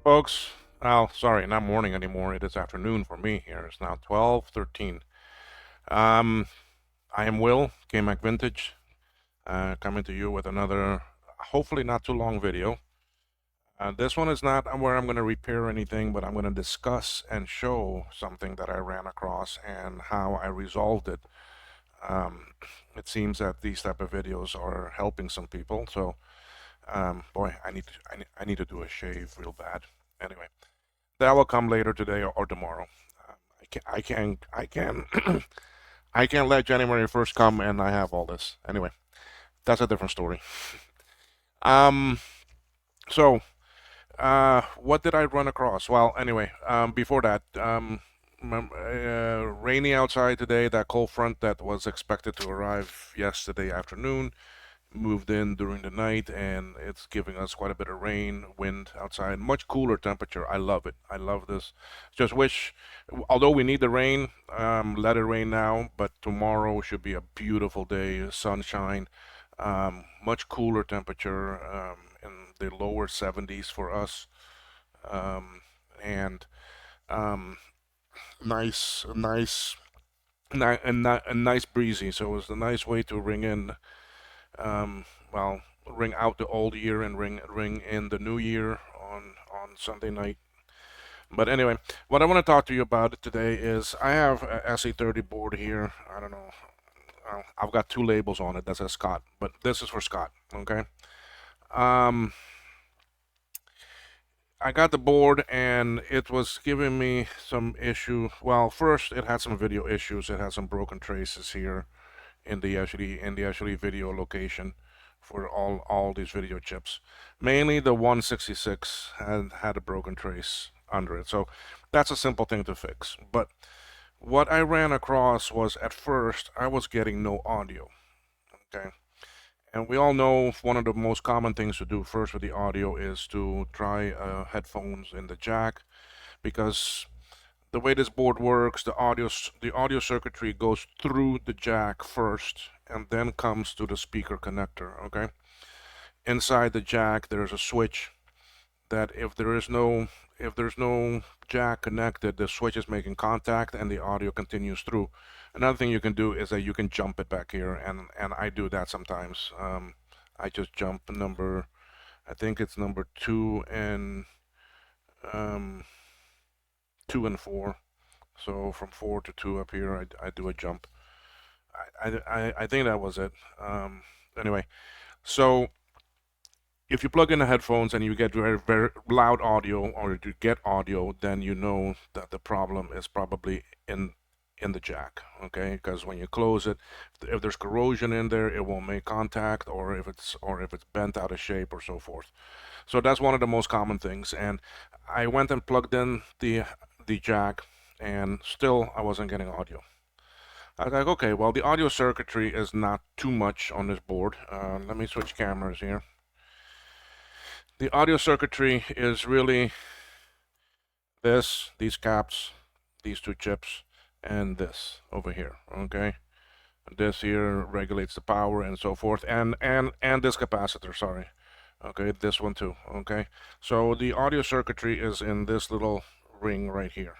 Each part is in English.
Folks, oh, sorry, not morning anymore. It is afternoon for me here. It's now 12:13. Um, I am Will, KMac Vintage, coming to you with another, hopefully not too long video. This one is not where I'm going to repair anything, but I'm going to discuss and show something that I ran across and how I resolved it. Um, it seems that these type of videos are helping some people, so boy, I need to do a shave real bad. Anyway. That will come later today or tomorrow. I can, I can't let January 1st come and I have all this. Anyway, that's a different story. Um, so, what did I run across? Well, anyway, before that, rainy outside today. That cold front that was expected to arrive yesterday afternoon moved in during the night, and it's giving us quite a bit of rain, wind outside, much cooler temperature. I love it. I love this. Just wish, although we need the rain, let it rain now, but tomorrow should be a beautiful day, sunshine, much cooler temperature, in the lower 70s for us, um, and um, nice, a nice breezy. So it's a nice way to ring in well, ring out the old year and ring in the new year on Sunday night. But anyway, what I want to talk to you about today is I have a SE30 board here. I don't know. I've got two labels on it that says Scott, but this is for Scott. Okay. Um, I got the board and it was giving me some issue. Well, first it had some video issues. It had some broken traces here in the actually video location for all these video chips. Mainly the 166 had a broken trace under it, so that's a simple thing to fix. But what I ran across was at first I was getting no audio. Okay, and we all know one of the most common things to do first with the audio is to try headphones in the jack, because the way this board works, the audio circuitry goes through the jack first and then comes to the speaker connector. Okay, inside the jack there's a switch that if there's no jack connected, the switch is making contact and the audio continues through. Another thing you can do is that you can jump it back here, and I do that sometimes. I just jump number, I think it's number um, 2 and 4. So from 4 to 2 up here, I do a jump. I think that was it. Anyway, so if you plug in the headphones and you get very loud audio, or you get audio, then you know that the problem is probably in the jack. Okay, because when you close it, if there's corrosion in there, it won't make contact, or if it's bent out of shape or so forth. So that's one of the most common things. And I went and plugged in the jack, and still I wasn't getting audio. I was like, okay, well, the audio circuitry is not too much on this board. Let me switch cameras here. The audio circuitry is really these caps, these two chips, and this over here. Okay, this here regulates the power and so forth, and this capacitor. Sorry. Okay, this one too. Okay, so the audio circuitry is in this little ring right here.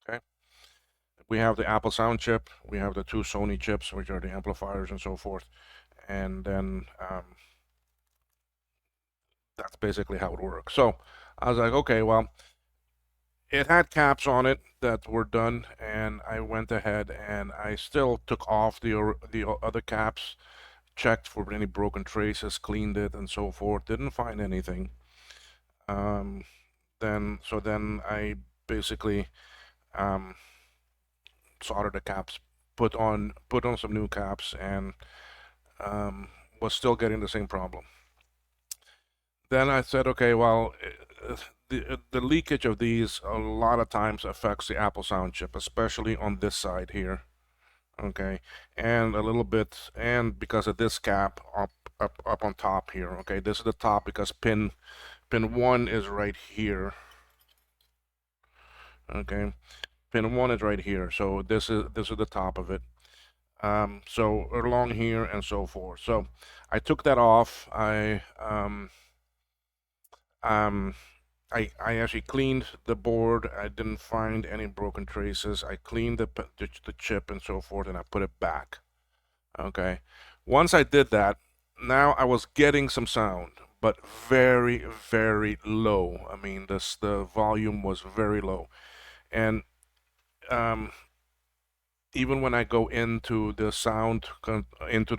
Okay, we have the Apple Sound chip, we have the two Sony chips, which are the amplifiers and so forth, and then that's basically how it works. So I was like, okay, well, it had caps on it that were done, and I went ahead and I still took off the other caps, checked for any broken traces, cleaned it, and so forth. Didn't find anything. Um, then I basically um, soldered the caps, put on some new caps, and um, was still getting the same problem. Then I said, okay, well, the leakage of these a lot of times affects the Apple Sound chip, especially on this side here. Okay, and a little bit, and because of this cap up on top here. Okay, this is the top because pin 1 is right here. Okay, pin 1 is right here, so this is the top of it. So along here and so forth. So I took that off. Um, I actually cleaned the board. I didn't find any broken traces. I cleaned the chip and so forth, and I put it back. Okay. Once I did that, now I was getting some sound, but very, very low. I mean, the volume was very low, and um, even when I go into the into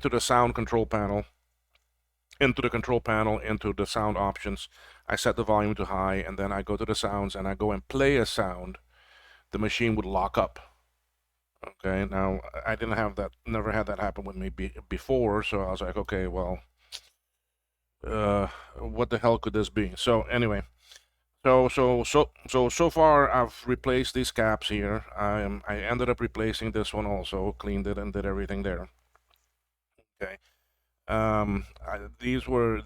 the sound control panel, into the sound options, I set the volume to high, and then I go to the sounds and I go and play a sound. The machine would lock up. Okay, now I didn't have that, never had that happen with me before, so I was like, okay, well, uh, what the hell could this be? So anyway, so far I've replaced these caps here. I ended up replacing this one also, cleaned it and did everything there. Okay. These are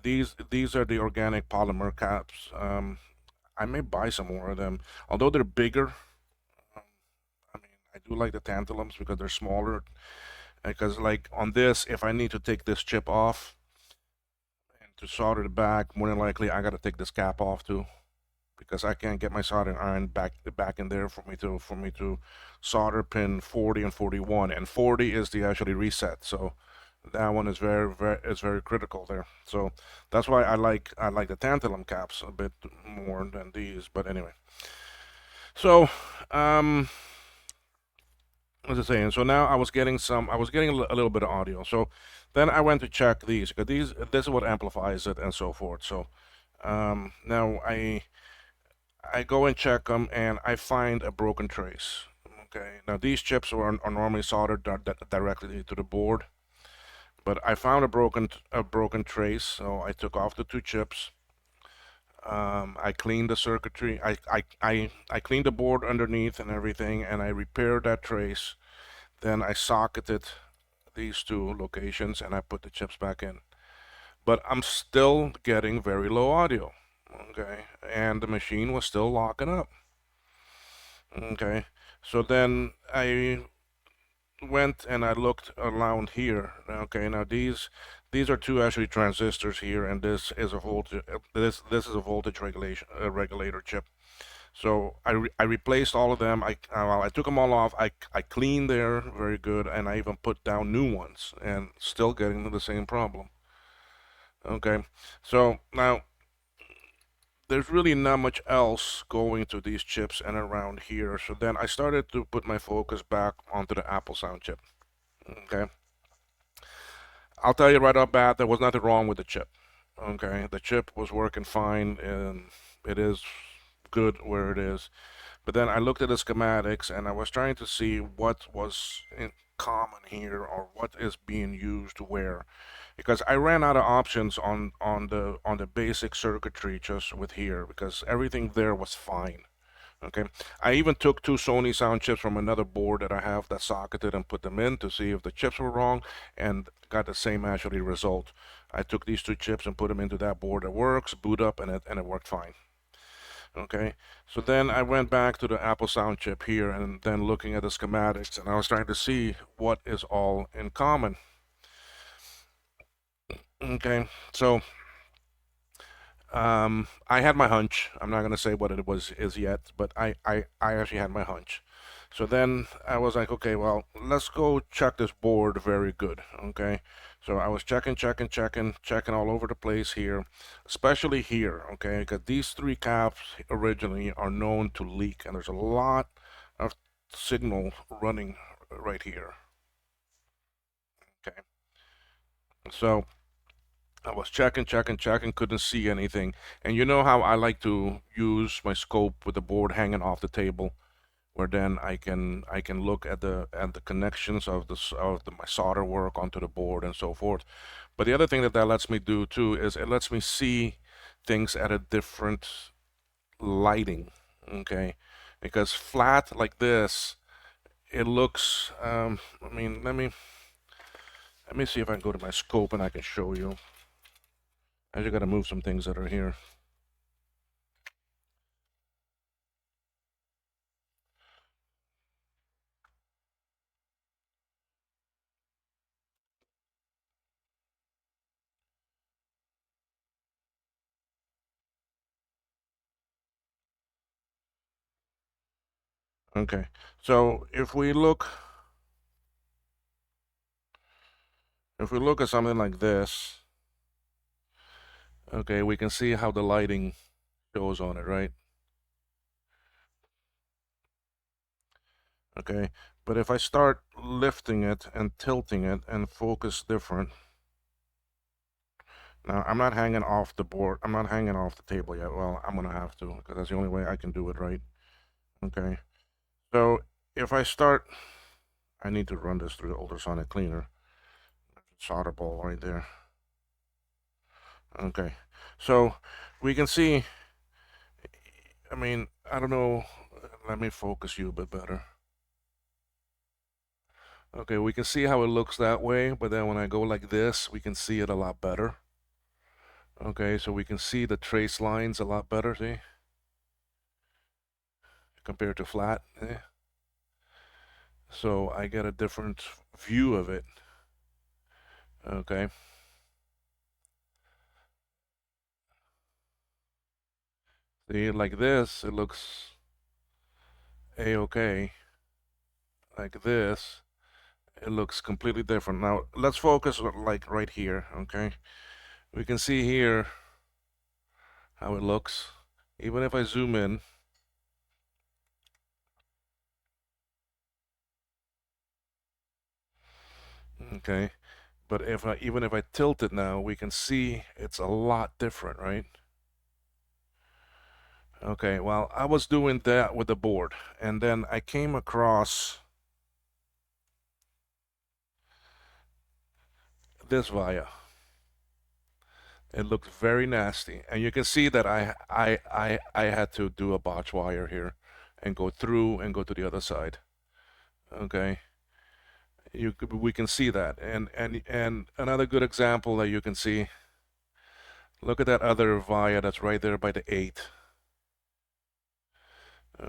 the organic polymer caps. I may buy some more of them, although they're bigger. Um, I mean, I do like the tantalums because they're smaller. Because like on this, if I need to take this chip off and to solder it back, more than likely I got to take this cap off too, because I can't get my soldering iron back in there for me to solder pin 40 and 41, and 40 is the actually reset. So that one is very critical there. So that's why I like the tantalum caps a bit more than these. But anyway, so um, what was I saying? So now I was getting a little bit of audio. So then I went to check these because this is what amplifies it and so forth. So now I go and check them and I find a broken trace. Okay, now these chips are normally soldered directly to the board, but I found a broken trace. So I took off the two chips. I cleaned the circuitry. I cleaned the board underneath and everything, and I repaired that trace. Then I socketed these two locations and I put the chips back in. But I'm still getting very low audio. Okay, and the machine was still locking up. Okay, so then I went and I looked around here. Okay, now these are two actually transistors here, and this is a voltage regulation regulator chip. So I replaced all of them. I took them all off. I cleaned there very good, and I even put down new ones, and still getting the same problem. Okay, so now there's really not much else going to these chips and around here. So then I started to put my focus back onto the Apple Sound chip. Okay, I'll tell you right off bat, there was nothing wrong with the chip. Okay, the chip was working fine, and it is good where it is. But then I looked at the schematics and I was trying to see what was in common here or what is being used where, because I ran out of options on the basic circuitry just with here because everything there was fine. Okay, I even took two Sony sound chips from another board that I have that socketed and put them in to see if the chips were wrong, and got the same actually result. I took these two chips and put them into that board that works, boot up, and it worked fine. Okay, so then I went back to the Apple Sound chip here and then looking at the schematics, and I was trying to see what is all in common. Okay, so I had my hunch. I'm not gonna say what it was is yet, but I actually had my hunch. So then I was like, okay, well, let's go check this board very good. Okay, so I was checking all over the place here, especially here. Okay, because these three caps originally are known to leak, and there's a lot of signal running right here. Okay, so I was checking, couldn't see anything. And you know how I like to use my scope with the board hanging off the table, where then I can look at the connections of my solder work onto the board and so forth. But the other thing that lets me do too is it lets me see things at a different lighting. Okay, because flat like this, it looks. I mean, let me see if I can go to my scope and I can show you. I just got to move some things that are here. Okay, so if we look at something like this, okay, we can see how the lighting shows on it, right? Okay, but if I start lifting it and tilting it and focus different, now I'm not hanging off the board, I'm not hanging off the table yet. Well, I'm gonna have to, because that's the only way I can do it, right? Okay, so if I start, I need to run this through the ultrasonic cleaner. Solder ball right there. Okay, so we can see, I mean, I don't know, let me focus you a bit better. Okay, we can see how it looks that way, but then when I go like this, we can see it a lot better. Okay, so we can see the trace lines a lot better, see? Compared to flat. So I get a different view of it. Okay. See, like this, it looks a-okay. Like this, it looks completely different. Now, let's focus like right here, okay? We can see here how it looks. Even if I zoom in, okay? But even if I tilt it now, we can see it's a lot different, right? Okay, well, I was doing that with the board, and then I came across this via. It looked very nasty, and you can see that I had to do a botch wire here, and go through and go to the other side. Okay, we can see that, and another good example that you can see. Look at that other via that's right there by the 8.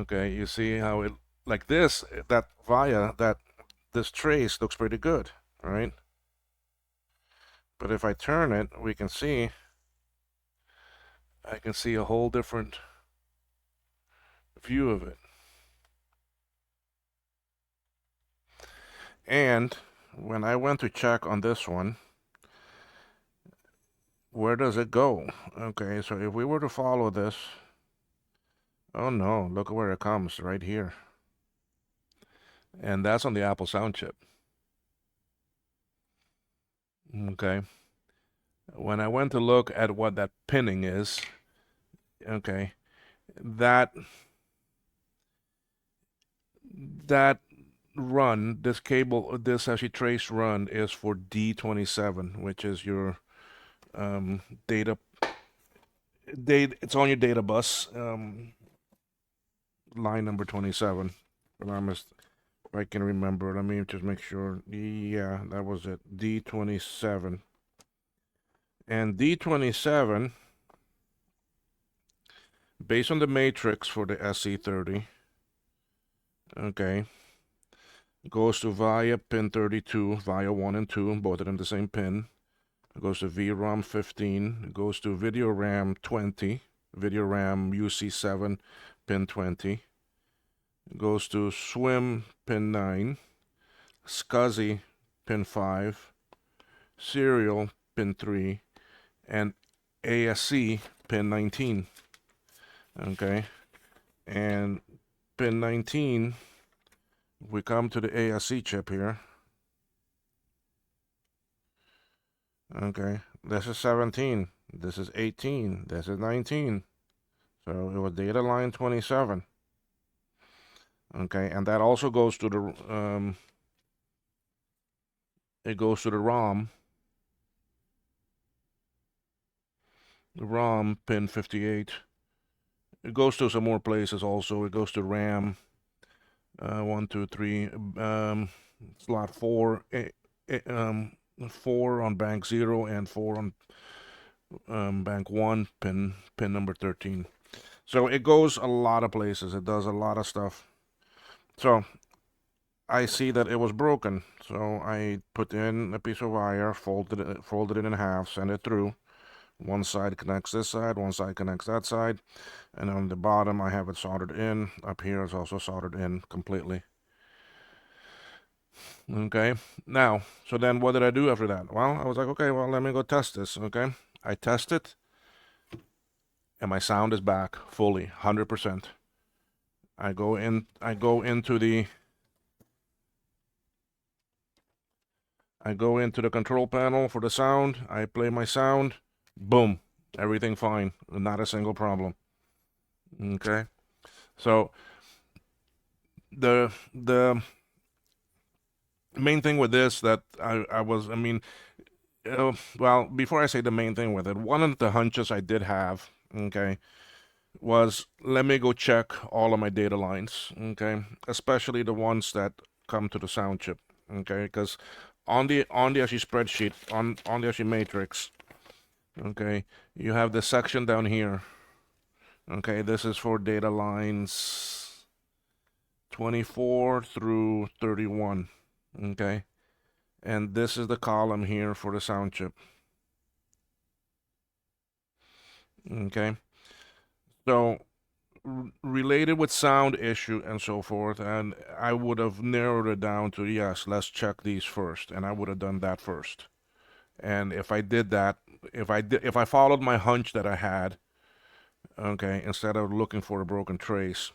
Okay, you see how it, like this, that via, that this trace looks pretty good, right? But if I turn it, we can see, I can see a whole different view of it. And when I went to check on this one, where does it go? Okay, so if we were to follow this, oh no, look at where it comes, right here. And that's on the Apple Sound chip. Okay. When I went to look at what that pinning is, okay, that that run, this cable, this actually trace run is for D27, which is your data. It's on your data bus, line number 27. If I can remember, let me just make sure. Yeah, that was it. D27. And D27, based on the matrix for the SE30, okay, goes to via pin 32, via 1 and 2, both of them the same pin. It goes to VRAM 15. It goes to video RAM 20, video RAM UC7, pin 20. It goes to SWIM pin 9, SCSI pin 5, serial pin 3, and ASC pin 19. Okay, and pin 19, we come to the ASC chip here. Okay, this is 17, this is 18, this is 19. So it was data line 27. Okay, and that also goes to the it goes to the ROM pin 58. It goes to some more places also. It goes to RAM 1, 2, 3, slot 4, 4 on bank 0 and 4 on bank 1, pin number 13. So it goes a lot of places. It does a lot of stuff. So I see that it was broken. So I put in a piece of wire, folded it in half, sent it through, One side connects this side, one side connects that side, and on the bottom I have it soldered in. Up here it's also soldered in completely. Okay, now, so then what did I do after that? Well, I was like, okay, well, let me go test this. Okay, I test it, and my sound is back fully, 100%. I go into the control panel for the sound. I play my sound. Boom, everything fine, not a single problem. Okay, so the main thing with this that I mean, well, before I say the main thing with it, one of the hunches I did have, okay, was let me go check all of my data lines, okay, especially the ones that come to the sound chip, okay, because on the actually spreadsheet on the actually matrix, okay, you have this section down here, okay, this is for data lines 24 through 31, okay, and this is the column here for the sound chip, okay, so related with sound issue and so forth, and I would have narrowed it down to, yes, let's check these first, and I would have done that first. And if I did that, if I followed my hunch that I had, okay, instead of looking for a broken trace,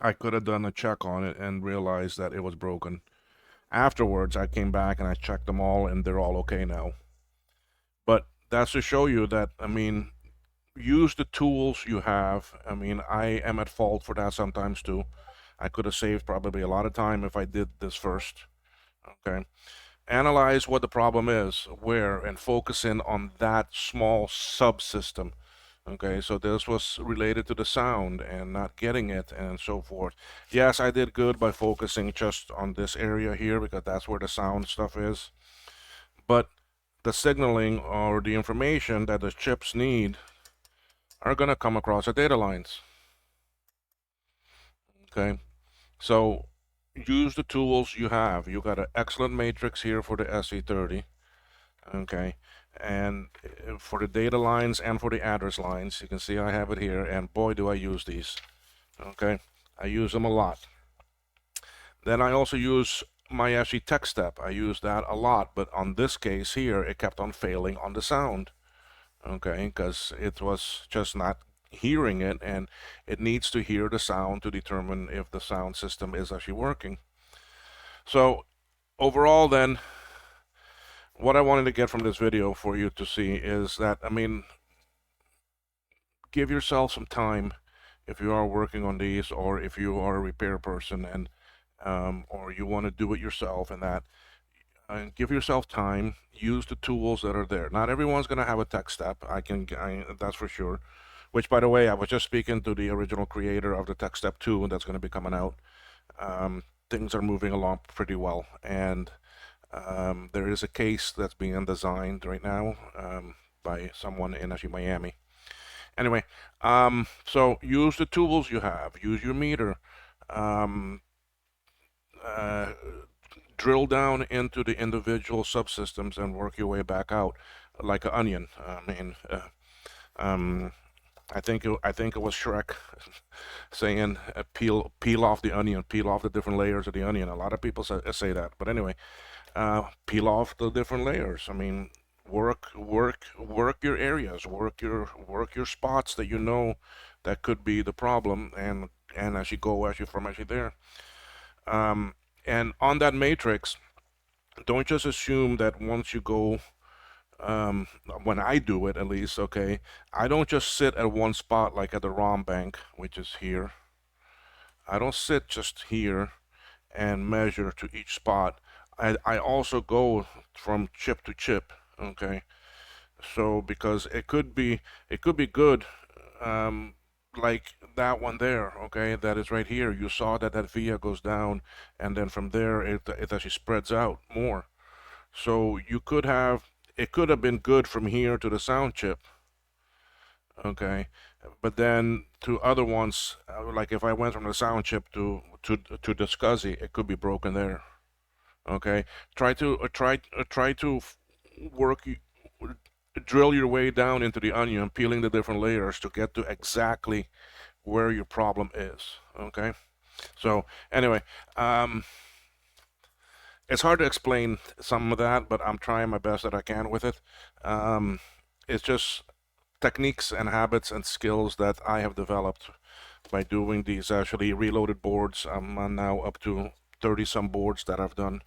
I could have done a check on it and realized that it was broken. Afterwards, I came back and I checked them all, and they're all okay now. But that's to show you that, I mean, use the tools you have. I mean, I am at fault for that sometimes too. I could have saved probably a lot of time if I did this first. Okay. Analyze what the problem is, where, and focus in on that small subsystem. Okay, so this was related to the sound and not getting it and so forth. Yes, I did good by focusing just on this area here because that's where the sound stuff is. But the signaling or the information that the chips need are going to come across the data lines. Okay, so use the tools you have. You got an excellent matrix here for the SE30. Okay, and for the data lines and for the address lines, you can see I have it here, and boy, do I use these. Okay, I use them a lot. Then I also use my actually tech step. I use that a lot, but on this case here, it kept on failing on the sound. Okay, because it was just not hearing it, and it needs to hear the sound to determine if the sound system is actually working. So overall then, what I wanted to get from this video for you to see is that, I mean, give yourself some time if you are working on these, or if you are a repair person and or you want to do it yourself, and that, and give yourself time. Use the tools that are there. Not everyone's going to have a tech step. That's for sure. Which, by the way, I was just speaking to the original creator of the Tech Step 2, and that's going to be coming out. Things are moving along pretty well, and there is a case that's being designed right now by someone in actually Miami. Anyway, so use the tools you have. Use your meter. Um, uh, Drill down into the individual subsystems and work your way back out like an onion. I mean, um, I think it was Shrek saying, peel off the onion, peel off the different layers of the onion. A lot of people say that, but anyway, peel off the different layers. I mean, work your areas, work your spots that you know that could be the problem, and as you go as you from actually there. Um, and on that matrix, don't just assume that once you go, when I do it at least, okay, I don't just sit at one spot like at the ROM bank, which is here. I don't sit just here and measure to each spot. I also go from chip to chip, okay? So because it could be good, like that one there, okay, that is right here. You saw that via goes down, and then from there it actually spreads out more. So it could have been good from here to the sound chip, okay, but then to other ones, like if I went from the sound chip to the SCSI, it could be broken there. Okay, try to work drill your way down into the onion, peeling the different layers to get to exactly where your problem is. Okay, so anyway, um, it's hard to explain some of that, but I'm trying my best that I can with it. Um, it's just techniques and habits and skills that I have developed by doing these actually reloaded boards. I'm now up to 30 some boards that I've done.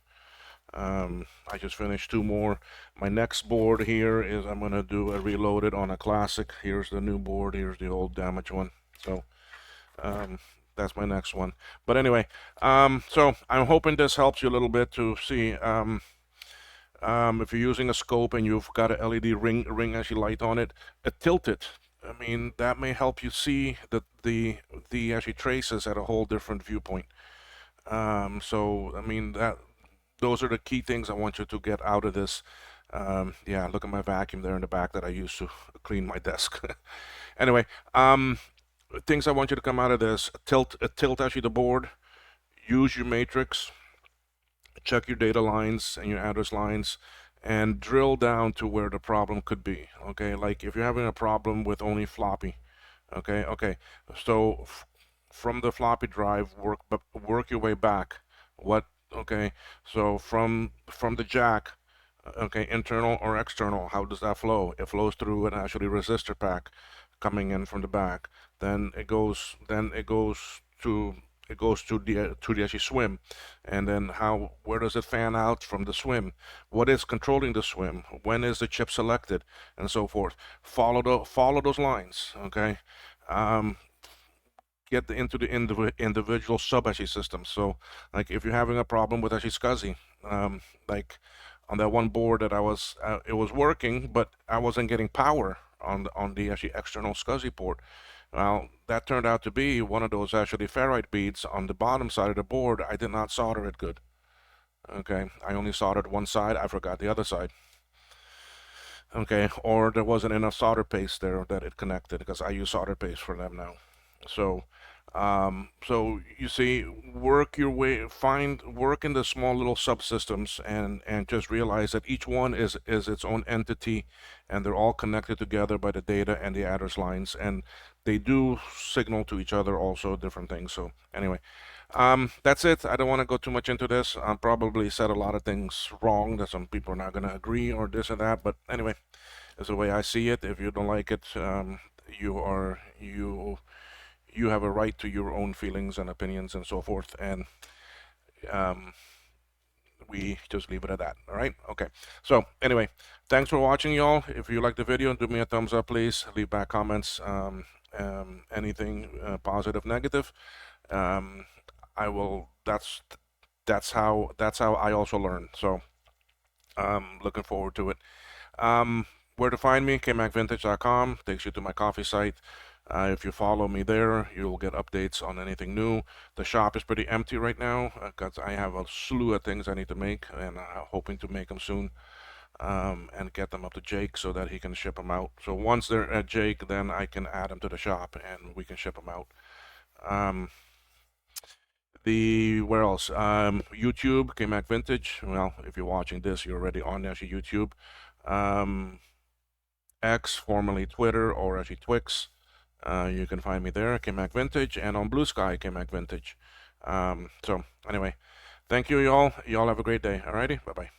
I just finished 2 more. My next board here is I'm gonna do a reloaded on a classic. Here's the new board. Here's the old damaged one. So um, that's my next one. But anyway, so I'm hoping this helps you a little bit to see if you're using a scope and you've got an LED ring actually light on it, tilt it. I mean, that may help you see the actually traces at a whole different viewpoint. So I mean that those are the key things I want you to get out of this. Yeah, look at my vacuum there in the back that I use to clean my desk. Anyway, things I want you to come out of this: tilt actually the board, use your matrix, check your data lines and your address lines, and drill down to where the problem could be. Okay, like if you're having a problem with only floppy, okay, so from the floppy drive, work your way back. What? Okay, so from the jack, okay, internal or external, how does that flow? It flows through an actually resistor pack coming in from the back. Then it goes to the actually swim, and then where does it fan out from the swim? What is controlling the swim? When is the chip selected, and so forth? Follow those lines, okay? Um, get into the individual sub actually systems. So, like if you're having a problem with actually SCSI, like on that one board that it was working, but I wasn't getting power on the actually external SCSI port. Well, that turned out to be one of those actually ferrite beads on the bottom side of the board. I did not solder it good. Okay, I only soldered one side. I forgot the other side. Okay, or there wasn't enough solder paste there that it connected because I use solder paste for them now. So, so you see, work your way, work in the small little subsystems, and just realize that each one is its own entity, and they're all connected together by the data and the address lines, and they do signal to each other also different things. So anyway, that's it. I don't want to go too much into this. I probably said a lot of things wrong that some people are not going to agree or this and that. But anyway, it's the way I see it. If you don't like it, you have a right to your own feelings and opinions and so forth. And um, we just leave it at that. All right. Okay. So anyway, thanks for watching, y'all. If you like the video, do me a thumbs up, please. Leave back comments. Anything positive, negative. Um, I will. That's how I also learn. So looking forward to it. Where to find me? kmacvintage.com takes you to my coffee site. If you follow me there, you'll get updates on anything new. The shop is pretty empty right now because I have a slew of things I need to make, and I'm hoping to make them soon and get them up to Jake so that he can ship them out. So once they're at Jake, then I can add them to the shop and we can ship them out. Where else? YouTube, KMac Vintage. Well, if you're watching this, you're already on actually YouTube. Um, X, formerly Twitter, or actually Twix. You can find me there, KMac Vintage, and on Blue Sky, KMac Vintage. So anyway, thank you, y'all. Y'all have a great day. Alrighty, bye bye.